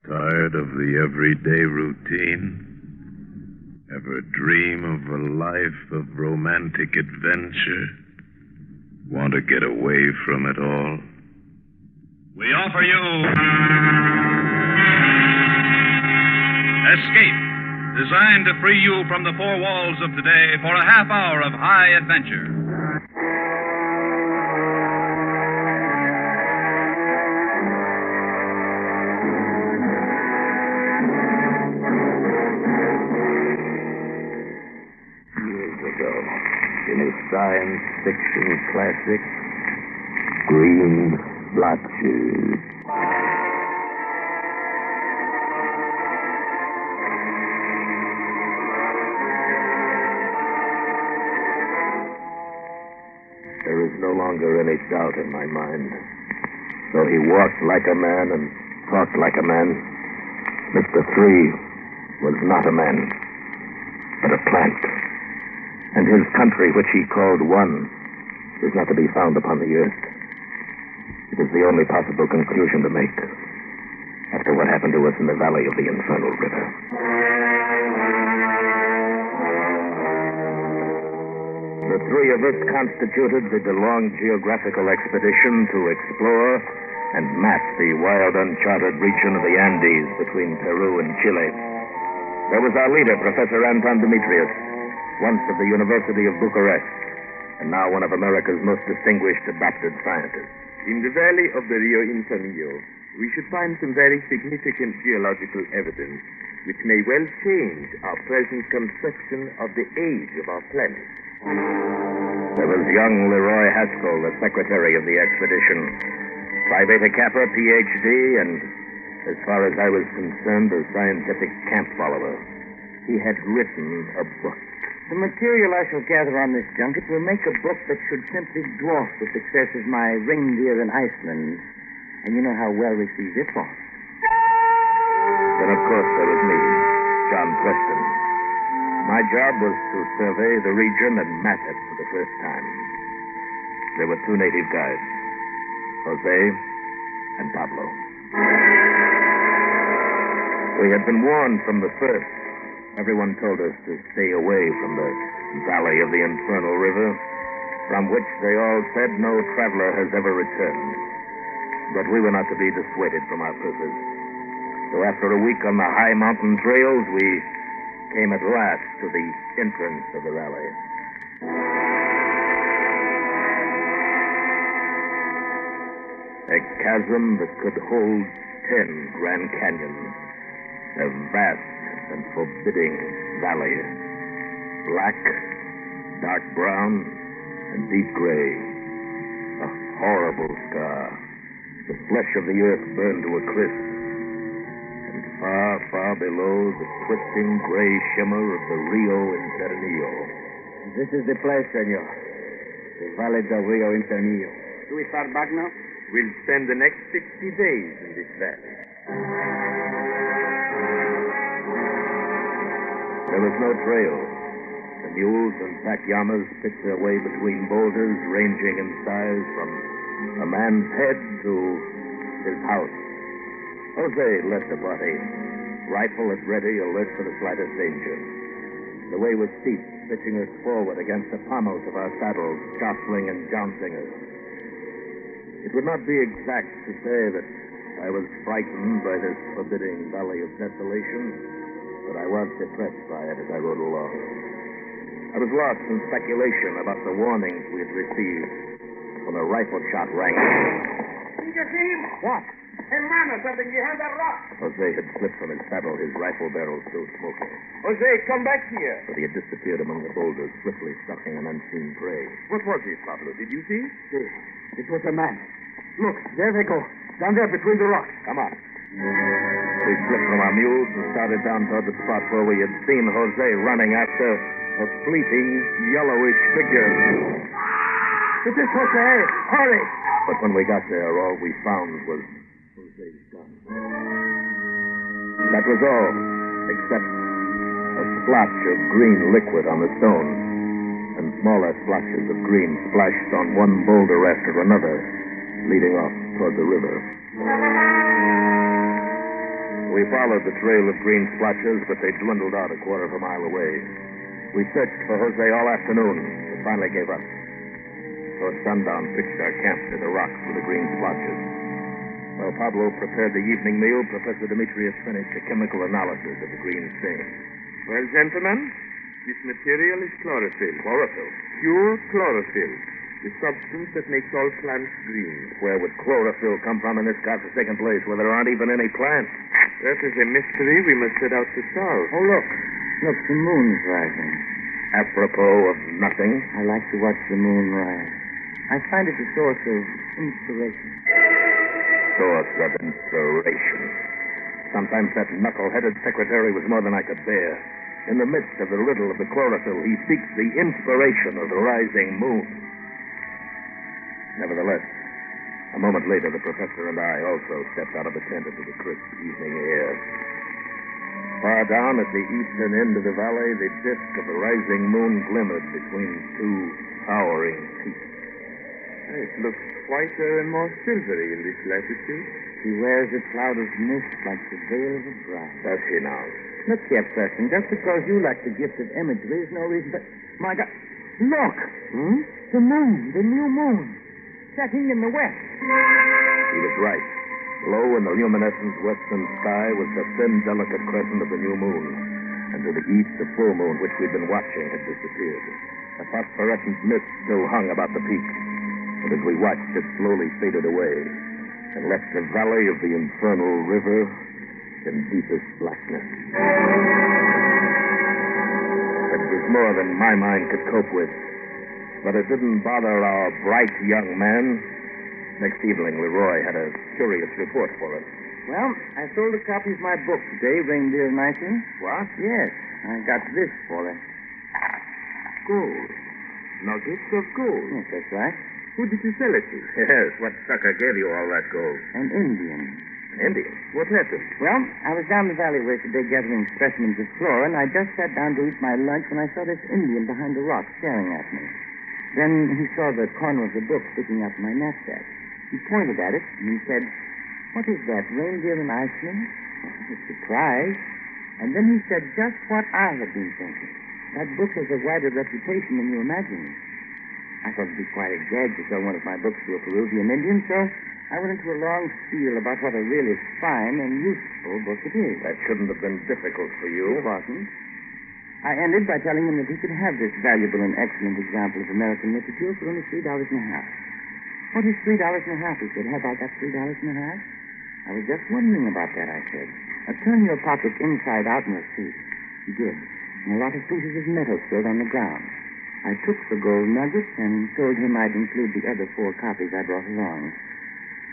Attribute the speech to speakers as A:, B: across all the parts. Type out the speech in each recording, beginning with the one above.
A: Tired of the everyday routine? Ever dream of a life of romantic adventure? Want to get away from it all?
B: We offer you Escape, designed to free you from the four walls of today for a half hour of high adventure.
C: Years ago, in a science fiction classic, Green Splotches. There is no longer any doubt in my mind. Though he walked like a man and talked like a man, Mr. Three was not a man, but a plant. And his country, which he called One, is not to be found upon the earth. It is the only possible conclusion to make after what happened to us in the valley of the Infernal River. The three of us constituted the DeLong geographical expedition to explore and map the wild, uncharted region of the Andes between Peru and Chile. There was our leader, Professor Anton Demetrius, once of the University of Bucharest, and now one of America's most distinguished adopted scientists.
D: In the valley of the Rio Infinio, we should find some very significant geological evidence which may well change our present conception of the age of our planet.
C: There was young Leroy Haskell, the secretary of the expedition. Phi Beta Kappa, Ph.D., and as far as I was concerned, a scientific camp follower. He had written a book.
E: The material I shall gather on this junket will make a book that should simply dwarf the success of my Reindeer in Iceland. And you know how well received it was.
C: Then, of course, there was me, John Preston. My job was to survey the region and map it for the first time. There were two native guides, Jose and Pablo. We had been warned from the first. Everyone told us to stay away from the valley of the Infernal River, from which they all said no traveler has ever returned. But we were not to be dissuaded from our purpose. So after a week on the high mountain trails, we came at last to the entrance of the valley. A chasm that could hold 10 Grand Canyons. A vast and forbidding valley. Black, dark brown, and deep gray. A horrible scar. The flesh of the earth burned to a crisp. And far, far below, the twisting gray shimmer of the Rio Infinio.
E: This is the place, senor. The Valley del Rio Infinio. Do we start back now?
D: We'll spend the next 60 days in this valley.
C: There was no trail. The mules and pack llamas picked their way between boulders ranging in size from a man's head to his house. Jose led the party, rifle at ready, alert for the slightest danger. The way was steep, pitching us forward against the pommels of our saddles, jostling and jouncing us. It would not be exact to say that I was frightened by this forbidding valley of desolation, but I was depressed by it as I rode along. I was lost in speculation about the warnings we had received when a rifle shot rang.
E: What?
D: Hey, man, or something behind that rock.
C: Jose had slipped from his saddle, his rifle barrel still smoking.
D: Jose, come back here.
C: But he had disappeared among the boulders, swiftly stalking an unseen prey.
D: What was it, Pablo? Did you see?
E: It was a man. Look, there they go. Down there between the rocks.
C: Come on. We slipped from our mules and started down toward the spot where we had seen Jose running after a fleeting, yellowish figure.
E: It is Jose. Hurry.
C: But when we got there, all we found was Jose's gun. That was all, except a splotch of green liquid on the stone, and smaller splotches of green splashed on one boulder after another, leading off toward the river. We We followed the trail of green splotches, but they dwindled out a quarter of a mile away. We searched for Jose all afternoon, but finally gave up. So at sundown, pitched our camp near the rocks with the green splotches. While Pablo prepared the evening meal, Professor Demetrius finished a chemical analysis of the green stain.
D: Well, gentlemen, this material is chlorophyll.
C: Chlorophyll?
D: Pure chlorophyll. The substance that makes all plants green.
C: Where would chlorophyll come from in this godforsaken place where there aren't even any plants?
D: That is a mystery we must set out to solve.
E: Oh, look. Look, the moon's rising.
C: Apropos of nothing.
E: I like to watch the moon rise. I find it a source of inspiration.
C: Source of inspiration. Sometimes that knuckle-headed secretary was more than I could bear. In the midst of the riddle of the chlorophyll, he seeks the inspiration of the rising moon. Nevertheless, a moment later, the professor and I also stepped out of the tent into the crisp evening air. Far down at the eastern end of the valley, the disk of the rising moon glimmered between two towering peaks.
D: It looks whiter and more silvery in this latitude.
E: She wears a cloud of mist like the veil of a bride.
C: Does she now?
E: Look here, Preston, just because you like the gift of imagery is no reason to... My God, look! The moon, the new moon, setting in the west.
C: He was right. Low in the luminescent western sky was the thin, delicate crescent of the new moon. And to the east, the full moon, which we'd been watching, had disappeared. A phosphorescent mist still hung about the peak. And as we watched, it slowly faded away and left the valley of the infernal river in deepest blackness. It was more than my mind could cope with, but it didn't bother our bright young man. Next evening, Leroy had a curious report for us.
E: Well, I sold a copy of my book today, Reindeer and Iceland.
C: What?
E: Yes, I got this for it.
D: Gold. Nuggets of gold.
E: Yes, that's right.
D: Who did you sell it to?
C: Yes, what sucker gave you all that gold?
E: An Indian.
C: An Indian?
D: What happened?
E: Well, I was down the valley today gathering specimens of flora, and I just sat down to eat my lunch when I saw this Indian behind a rock staring at me. Then he saw the corner of the book sticking out of my knapsack. He pointed at it, and he said, "What is that, Reindeer in Iceland?" I was surprised. And then he said just what I had been thinking. That book has a wider reputation than you imagine. I thought it'd be quite a gag to sell one of my books to a Peruvian Indian, so I went into a long spiel about what a really fine and useful book it is.
C: That shouldn't have been difficult for you.
E: It wasn't. I ended by telling him that he could have this valuable and excellent example of American literature for only $3.50. What is $3.50? He said. Have I got $3.50? I was just wondering about that, I said. Now turn your pocket inside out and we'll see. He did. And a lot of pieces of metal spilled on the ground. I took the gold nuggets and told him I'd include the other 4 copies I brought along.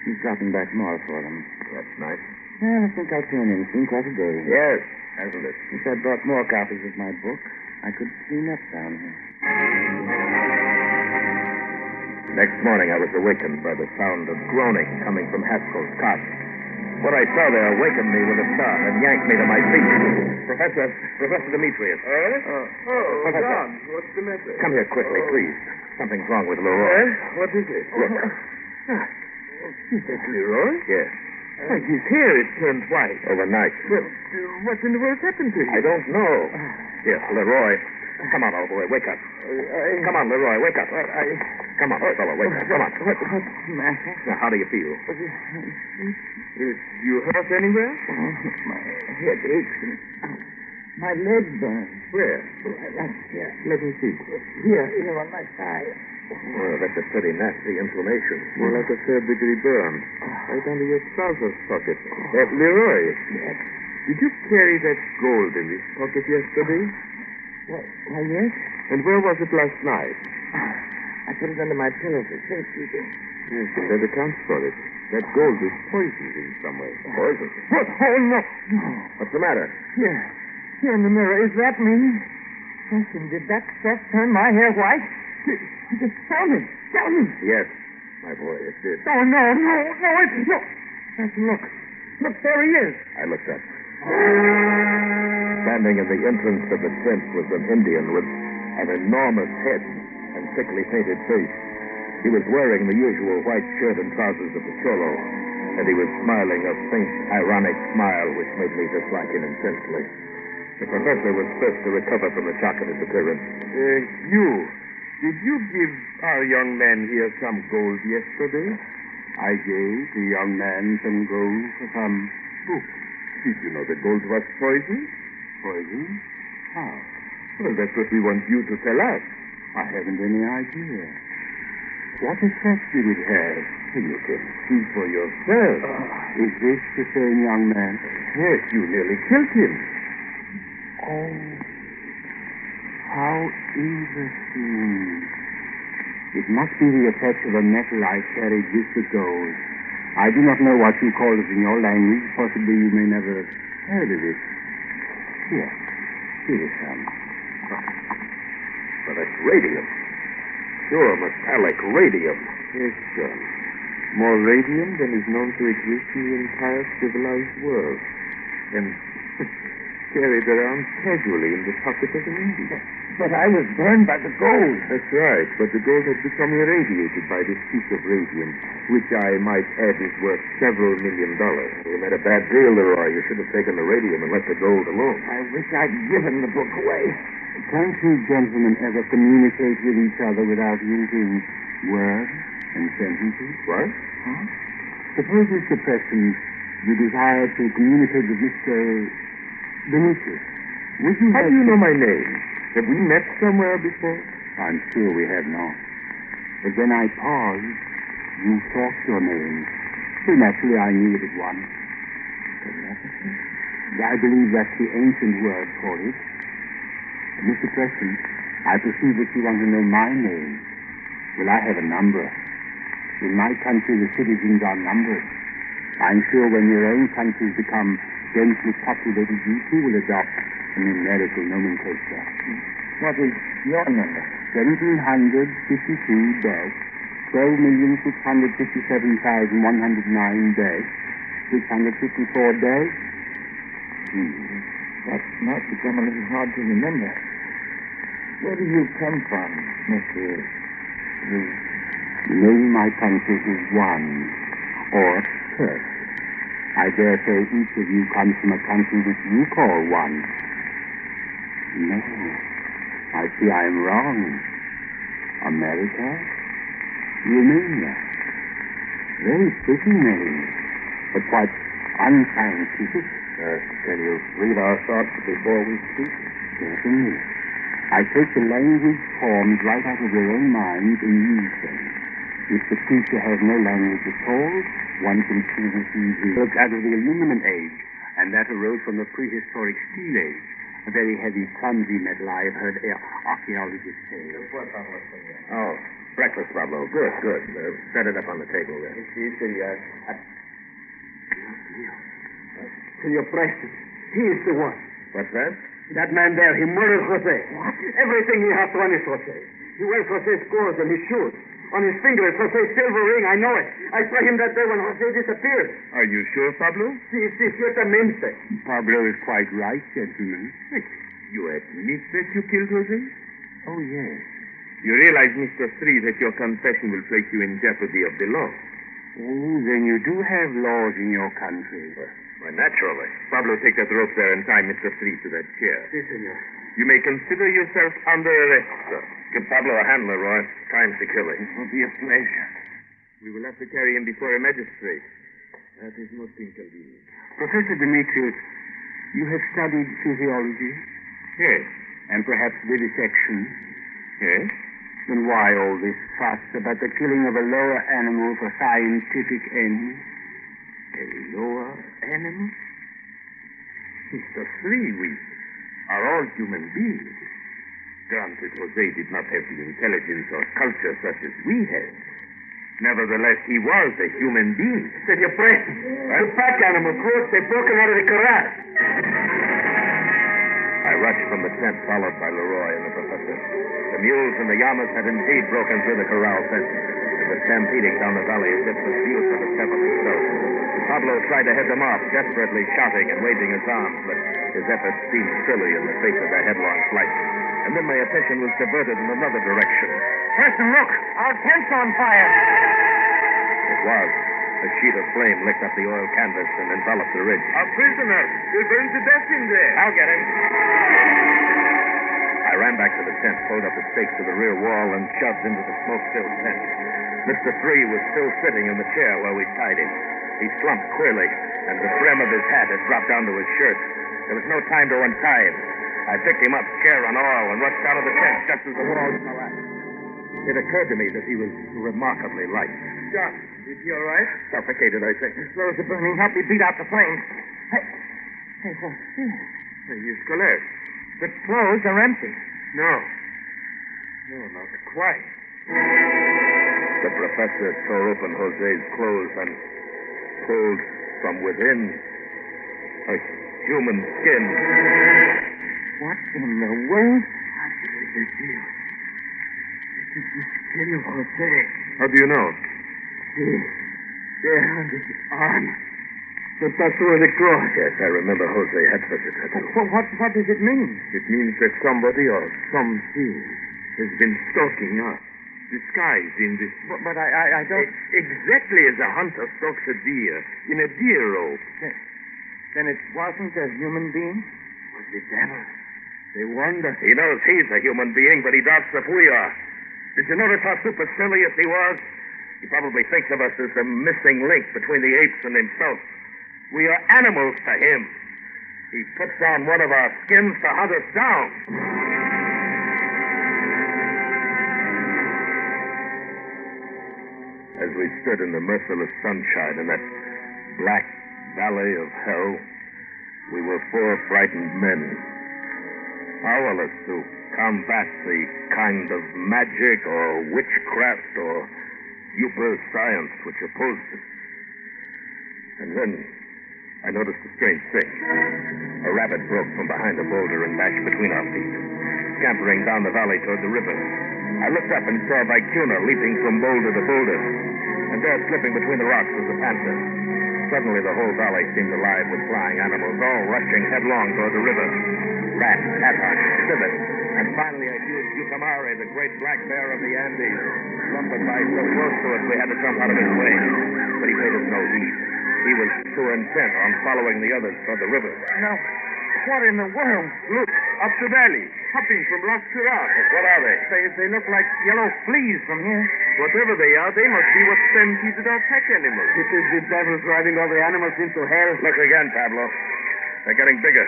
E: He's dropping back more for them.
C: That's nice.
E: Well, I think I'll turn in. It's been quite a day.
C: Yes, hasn't it?
E: If I brought more copies of my book, I could clean up down here.
C: Next morning, I was awakened by the sound of groaning coming from Haskell's cot. What I saw there awakened me with a start and yanked me to my feet. Professor Demetrius. Professor.
D: John, what's the matter?
C: Come here quickly, please. Something's wrong with Leroy.
D: What is it?
C: Look.
D: Is that Leroy?
C: Yes.
D: Why, his hair is turned white.
C: Overnight.
D: Well, what in the world happened to him?
C: I don't know. Yes, Leroy. Come on, old boy, wake up. Come on, Leroy, wake up. Come on, fellow, wake up. Come on.
E: What's the matter?
C: Now, how do you feel?
D: You hurt anywhere?
E: Oh, my head aches and my leg burns.
C: Where?
E: Right here.
C: Let me see.
E: Here on my side.
C: Well, that's a pretty nasty inflammation.
D: More like a third-degree burn. Right under your trousers pocket. Leroy,
E: Yes.
D: did you carry that gold in this pocket yesterday?
E: Why, yes.
D: And where was it last night?
E: I put it under my pillow for safekeeping.
D: Yes, and that accounts for it. That gold is poisoned in some way.
C: Poison?
E: What? Oh, no.
C: What's the matter?
E: Here in the mirror. Is that me? Preston, did that stuff turn my hair white? Tell me.
C: Yes, my boy, it did.
E: Oh, no. Preston, look. Look, there he is.
C: I looked up. Standing in the entrance of the tent was an Indian with an enormous head and thickly painted face. He was wearing the usual white shirt and trousers of the cholo. and he was smiling a faint, ironic smile which made me dislike him intensely. The professor was first to recover from the shock of his appearance.
D: Did you give our young man here some gold yesterday?
F: I gave the young man some gold for some books.
D: Did you know the gold was poison?
F: Poison? How?
D: Well, that's what we want you to tell us.
F: I haven't any idea. What effect did it have?
D: You can see for yourself.
F: Is this the same young man?
D: Yes, you nearly killed him.
F: Oh, how interesting. It must be the effect of a metal I carried with the gold. I do not know what you call it in your language. Possibly you may never have heard of it. Here is some.
C: But that's radium. Pure metallic radium.
D: Yes, sir. More radium than is known to exist in the entire civilized world. And carried around casually in the pocket of an Indian.
E: But I was burned by the gold.
D: That's right, but the gold had become irradiated by this piece of radium, which I might add is worth several $1 million.
C: You made a bad deal, Leroy. You should have taken the radium and let the gold alone.
E: I wish I'd given the book away.
F: Can't you gentlemen ever communicate with each other without using words and sentences?
D: What?
F: Huh? Suppose, Mr. Preston, you desire to communicate with Mr. Demetrius. Would you
D: How do you know my name? Have we met somewhere before?
F: I'm sure we have not. But when I paused, you talked your name. So naturally I knew it at once. Telepathy? I believe that's the ancient word for it. Mr. Preston, I perceive that you want to know my name. Well, I have a number. In my country, the citizens are numbered. I'm sure when your own countries become densely populated, you too will adopt a numerical nomenclature.
E: What is your number?
F: 1752 dash 12,657,109 dash 654 dash.
E: That might become a little hard to remember. Where do you come from, Mr. Reed?
F: The name of my country is One, or Perth. I dare say each of you comes from a country which you call One. No, I see I am wrong. America? Romania? Very pretty name, but quite unscientific.
C: Can you read our thoughts before we speak?
F: Certainly. I take the language formed right out of your own minds and use them. If the creature has no language at all, one can see that he is out of the aluminum age, and that arose from the prehistoric steel age. A very heavy, clumsy metal, I have heard archaeologists say.
C: Oh, breakfast, Pablo. Good, good. Set it up on the table there.
E: Senor Preston, he is the one.
C: What's that?
E: That man there, he murdered Jose. What? Everything he has on is Jose. He wears Jose's clothes and his shoes. On his finger is Jose's silver ring. I know it. I saw him that day when Jose disappeared.
D: Are you sure, Pablo?
E: Sí, ciertamente.
F: Pablo is quite right, gentlemen.
D: You admit that you killed Jose?
F: Oh, yes.
D: You realize, Mr. Street, that your confession will place you in jeopardy of the law.
F: Oh, then you do have laws in your country.
C: Why, naturally.
D: Pablo, take that rope there and tie Mr. Street to that chair.
E: Sí, senor.
D: You may consider yourself under arrest, sir.
C: Give Pablo a hand, Leroy. Time to kill him.
E: It will be a pleasure.
D: We will have to carry him before a magistrate. That is most inconvenient.
F: Professor Demetrius, you have studied physiology
D: Yes.
F: and perhaps vivisection.
D: Yes?
F: Then why all this fuss about the killing of a lower animal for scientific ends?
D: A lower animal? Mr. Three, we are all human beings. Granted, Jose did not have the intelligence or culture such as we had. Nevertheless, he was a human being.
E: Senor Preston, the pack animal clothes, they've broken out of the corral.
C: I rushed from the tent, followed by Leroy and the professor. The mules and the llamas had indeed broken through the corral fence and were stampeding down the valley as if pursued from a several stone. Pablo tried to head them off, desperately shouting and waving his arms, but his efforts seemed silly in the face of their headlong flight. And then my attention was diverted in another direction.
E: Preston, look! Our tent's on fire!
C: It was. The A sheet of flame licked up the oil canvas and enveloped the ridge.
D: Our prisoner will burn to death in there.
C: I'll get him. I ran back to the tent, pulled up the stakes to the rear wall, and shoved into the smoke-filled tent. Mr. Three was still sitting in the chair where we tied him. He slumped queerly, and the brim of his hat had dropped down to his shirt. There was no time to untie him. I picked him up, chair and all, and rushed out of the tent just as the walls collapsed. It occurred to me that he was remarkably light.
D: John, is he all right?
C: Suffocated, I think.
E: Slows the burning. Help me beat out the flames. Hey, what's this?
D: He's collapsed.
E: The clothes are empty.
D: No, not quite.
C: The professor tore open Jose's clothes and pulled from within a human skin.
E: What in the world?
D: I believe it is. It is the skin of Jose.
C: How do you know?
D: See, there on his arm. The tattoo of the cross.
C: Yes, I remember Jose had such a tattoo.
E: What does it mean?
D: It means that somebody or something has been stalking us, disguised in this.
E: But I don't...
D: Exactly as a hunter stalks a deer in a deer robe.
E: Then it wasn't a human being?
D: It was the devil. They warned us.
C: He knows he's a human being, but he doubts if we are. Did you notice how supercilious he was? He probably thinks of us as the missing link between the apes and himself. We are animals to him. He puts on one of our skins to hunt us down. As we stood in the merciless sunshine in that black valley of hell, we were four frightened men, powerless to combat the kind of magic or witchcraft or super science which opposed it. And then I noticed a strange thing. A rabbit broke from behind a boulder and dashed between our feet, scampering down the valley toward the river. I looked up and saw Vicuna leaping from boulder to boulder, and there, slipping between the rocks, was a panther. Suddenly, the whole valley seemed alive with flying animals, all rushing headlong toward the river. Rats, haddock, civet, and finally a huge Yucamare, the great black bear of the Andes, lumbered by so close to us we had to jump out of his way. But he paid us no heed. He was too intent on following the others toward the river.
E: Now, what in the world?
D: Look, up the valley, hopping from rock to rock.
C: What are they?
E: They look like yellow fleas from here.
D: Whatever they are, they must be what stampeded our pack animals.
F: It is the devil driving all the animals into hell.
C: Look again, Pablo. They're getting bigger.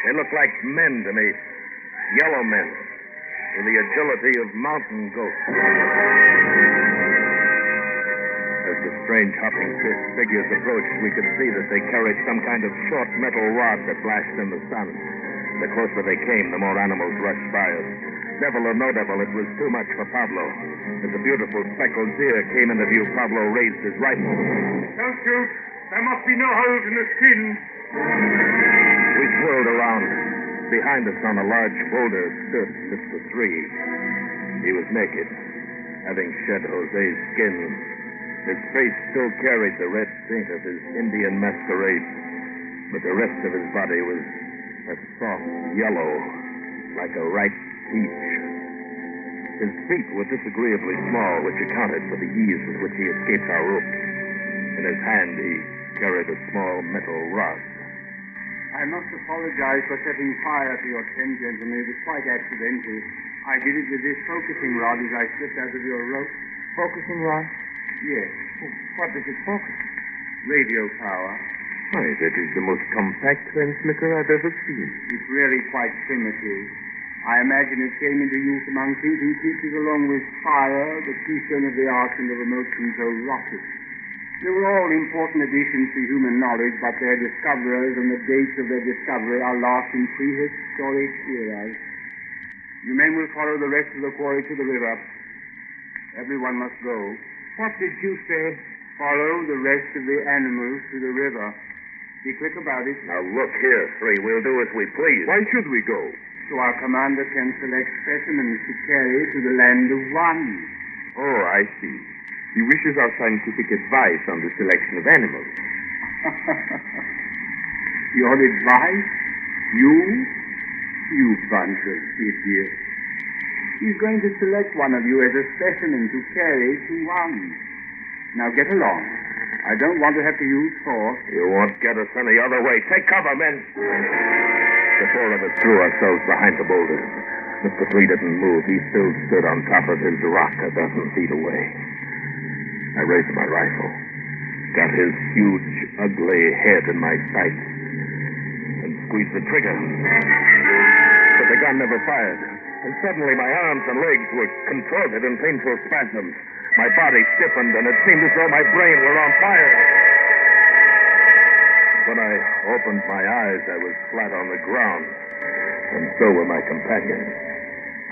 C: They look like men to me. Yellow men. With the agility of mountain goats. As the strange hopping figures approached, we could see that they carried some kind of short metal rod that flashed in the sun. The closer they came, the more animals rushed by us. Devil or no devil, it was too much for Pablo. As a beautiful speckled deer came into view, Pablo raised his rifle.
D: Don't shoot. There must be no holes in the skin.
C: We swirled around. Behind us on a large boulder stood Mr. Three. He was naked, having shed Jose's skin. His face still carried the red paint of his Indian masquerade, but the rest of his body was a soft yellow, like a ripe peach. His feet were disagreeably small, which accounted for the ease with which he escaped our ropes. In his hand, he carried a small metal rod.
F: I must apologize for setting fire to your tent, gentlemen. It was quite accidental. I did it with this focusing rod as I slipped out of your rope.
E: Focusing rod?
F: Yes.
E: What does it focus?
F: Radio power.
D: Why, that is the most compact transmitter I've ever seen.
F: It's really quite primitive. I imagine it came into use among thinking creatures along with fire, the keystone of the ark, and the remote-controlled rocket. They were all important additions to human knowledge, but their discoverers and the dates of their discovery are lost in prehistoric eras. You men will follow the rest of the quarry to the river. Everyone must go.
E: What did you say?
F: Follow the rest of the animals to the river. Be quick about it.
C: Now look here, Three. We'll do as we please.
D: Why should we go?
F: So our commander can select specimens to carry to the land of one.
D: Oh, I see. He wishes our scientific advice on the selection of animals.
F: Your advice? You bunch of idiots. He's going to select one of you as a specimen to carry to one. Now get along. I don't want to have to use force.
C: You won't get us any other way. Take cover, men. The four of us threw ourselves behind the boulders. Mr. Three didn't move. He still stood on top of his rock a dozen feet away. I raised my rifle, got his huge, ugly head in my sights, and squeezed the trigger. But the gun never fired. And suddenly my arms and legs were contorted in painful spasms. My body stiffened, and it seemed as though my brain were on fire. When I opened my eyes, I was flat on the ground, and so were my companions.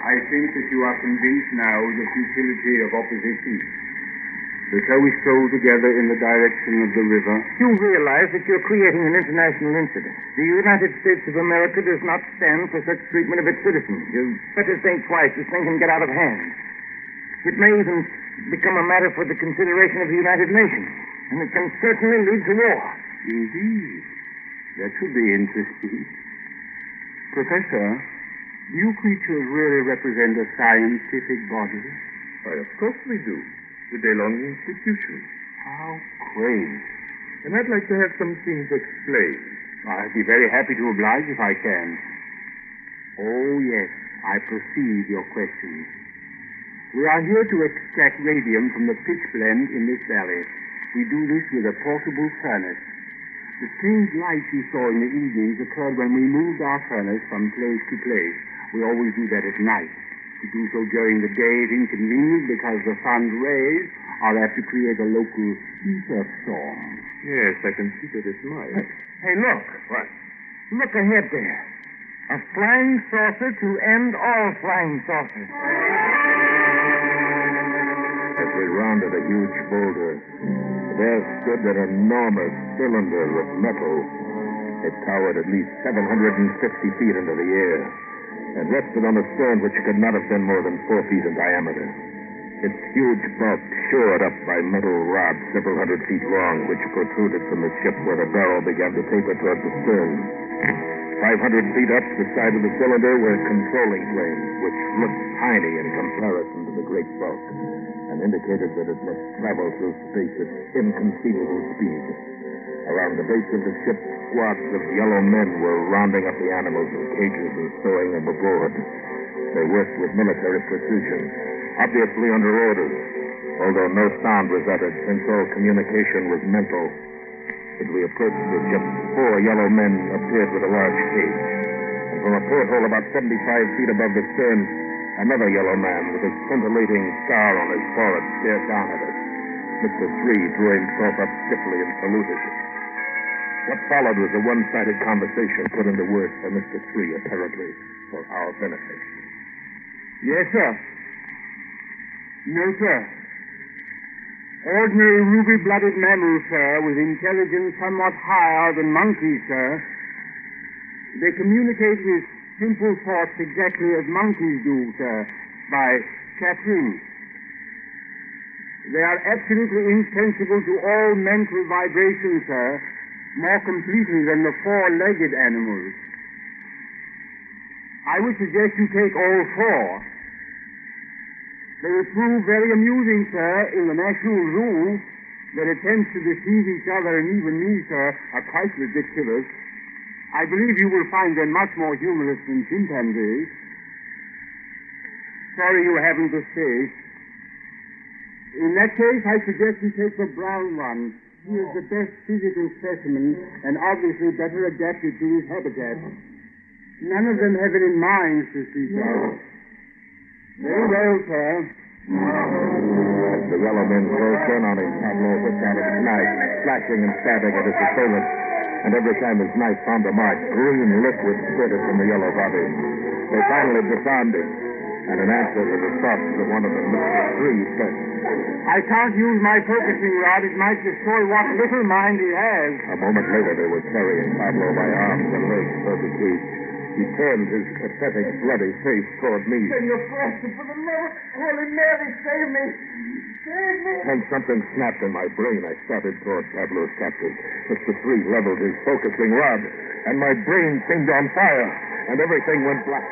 F: I think that you are convinced now of the futility of opposition. So shall we stroll together in the direction of the river?
E: You realize that you're creating an international incident. The United States of America does not stand for such treatment of its citizens. You better think twice. This thing can get out of hand. It may even become a matter for the consideration of the United Nations, and it can certainly lead to war.
F: Indeed. That should be interesting. Professor, you creatures really represent a scientific body?
C: Why, of course we do. The DeLong Institution.
F: How quaint.
C: And I'd like to have some things explained.
F: I'd be very happy to oblige if I can. Oh, yes, I perceive your questions. We are here to extract radium from the pitch blende in this valley. We do this with a portable furnace. The strange lights you saw in the evenings occurred when we moved our furnace from place to place. We always do that at night. To do so during the day is inconvenient because the sun's rays are apt to create a local ether storm.
C: Yes, I can see that it might.
E: Hey, look.
C: What?
E: Look ahead there. A flying saucer to end all flying saucers.
C: As we rounded a huge boulder, there stood an enormous cylinder of metal. It towered at least 750 feet into the air and rested on a stone which could not have been more than 4 feet in diameter. Its huge bulk shored up by metal rods several hundred feet long, which protruded from the ship where the barrel began to taper toward the stern. 500 feet up the side of the cylinder were controlling planes, which looked tiny in comparison to the great bulk, and indicated that it must travel through space at inconceivable speed. Around the base of the ship, squads of yellow men were rounding up the animals in cages and throwing them aboard. They worked with military precision, obviously under orders, although no sound was uttered since all communication was mental. As we approached the ship, 4 yellow men appeared with a large cage. And from a porthole about 75 feet above the stern, another yellow man with a scintillating scar on his forehead stared down at us. Mr. Three drew himself up stiffly and saluted. What followed was a one-sided conversation put into words by Mr. Three, apparently for our benefit.
F: Yes, sir. No, sir. Ordinary ruby-blooded mammals, sir, with intelligence somewhat higher than monkeys, sir. They communicate with simple thoughts exactly as monkeys do, sir, by chattering. They are absolutely insensible to all mental vibrations, sir, more completely than the 4-legged animals. I would suggest you take all 4. They will prove very amusing, sir, in the National Zoo. Their attempts to deceive each other and even me, sir, are quite ridiculous. I believe you will find them much more humorous than chimpanzees. Sorry you haven't the space. In that case, I suggest you take the brown one. He is the best physical specimen and obviously better adapted to his habitat. None of them have any minds to speak of. Very well, sir.
C: As the yellow men closed in on him, Pablo whipped out his knife, slashing and stabbing at his assailant. And every time his knife found a mark, green liquid spurted from the yellow body. They finally disarmed him, and in answer to the thoughts of one of them, Mr. Three said,
F: I can't use my focusing rod. It might destroy what little mind he has.
C: A moment later, they were carrying Pablo by arms and legs toward the cage. He turned his pathetic, bloody face toward me.
F: Senor Foster, for the love of Holy Mary, save me! Save me!
C: And something snapped in my brain. I started toward Pablo's captors. Mr. Three leveled his focusing rod, and my brain seemed on fire, and everything went black.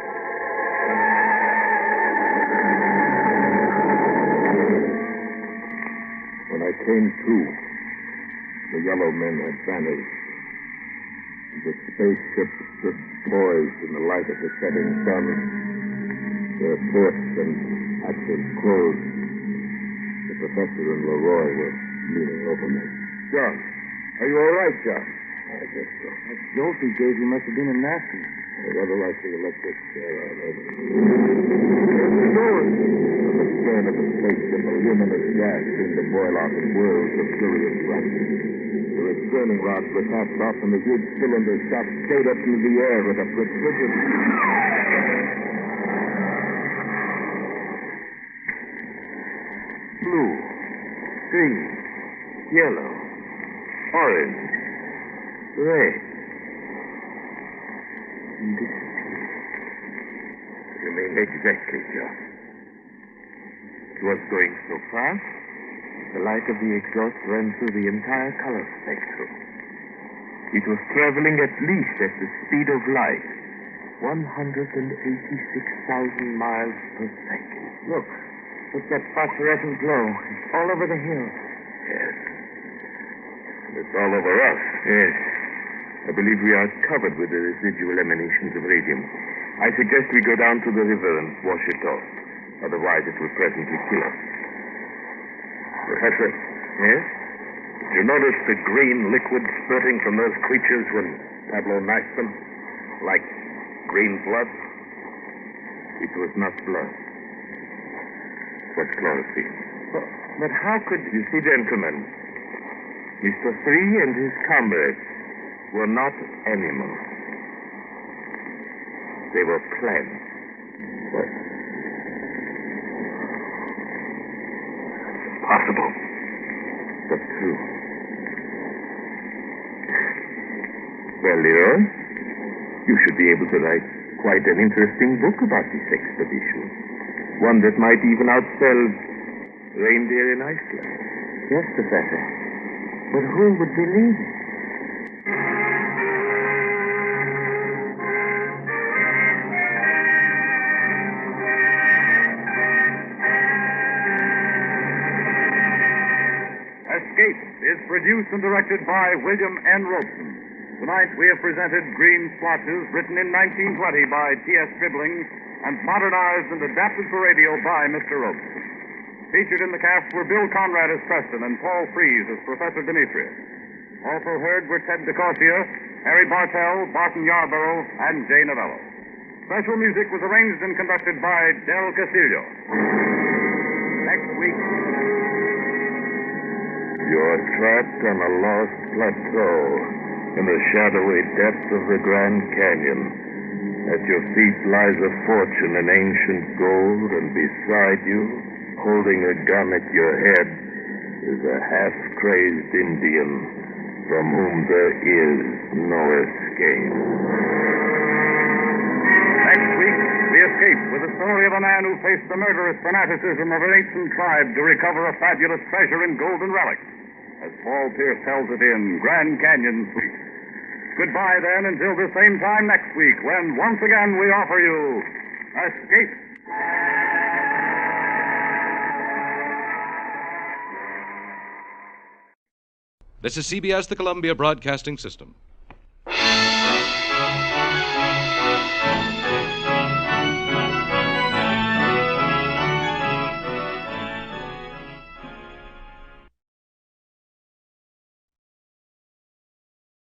C: When I came to, The yellow men had vanished. The spaceship stood poised in the light of the setting sun. Their ports and hatches closed. The professor and Leroy were leaning over me. John, are you all right, John? I guess so.
E: That jolt he gave you must have been a nasty.
C: I'd rather like the electric chair out over it. Where's it going? From the stern of the spaceship, a luminous gas seemed to boil out in whirls of furious racket. The restraining rods were cast off, and the huge cylinder shot straight up through the air with a precision. Blue, green, yellow, orange, red. And disappeared. You mean exactly, John? It was going so fast, the light of the exhaust ran through the entire color spectrum. It was traveling at least at the speed of light, 186,000 miles per second.
E: Look that phosphorescent glow. It's all over the hill.
C: Yes. It's all over us. Yes. I believe we are covered with the residual emanations of radium. I suggest we go down to the river and wash it off. Otherwise, it will presently kill us. Professor? Yes? Did you notice the green liquid spurting from those creatures when Pablo knifed them? Like green blood? It was not blood. It was chlorophyll.
E: But how could...
C: You see, gentlemen, Mr. Three and his comrades were not animals. They were plants. What? Impossible. But true. Well, Leroy, you should be able to write quite an interesting book about this expedition. One that might even outsell Reindeer in Iceland.
E: Yes, Professor. But who would believe it?
B: Escape is produced and directed by William N. Robeson. Tonight we have presented Green Splotches, written in 1920 by T.S. Dribbling and modernized and adapted for radio by Mr. Robeson. Featured in the cast were Bill Conrad as Preston and Paul Frees as Professor Demetrius. Also heard were Ted DeCorsia, Harry Bartell, Barton Yarborough, and Jay Novello. Special music was arranged and conducted by Del Castillo. Next week...
C: You're trapped on a lost plateau in the shadowy depths of the Grand Canyon. At your feet lies a fortune in ancient gold, and beside you, holding a gun at your head, is a half-crazed Indian from whom there is no escape.
B: Next week, we escape with the story of a man who faced the murderous fanaticism of an ancient tribe to recover a fabulous treasure in golden relics, as Paul Pierce tells it in Grand Canyon Suite. Goodbye, then, until the same time next week, when once again we offer you Escape.
G: This is CBS, the Columbia Broadcasting System.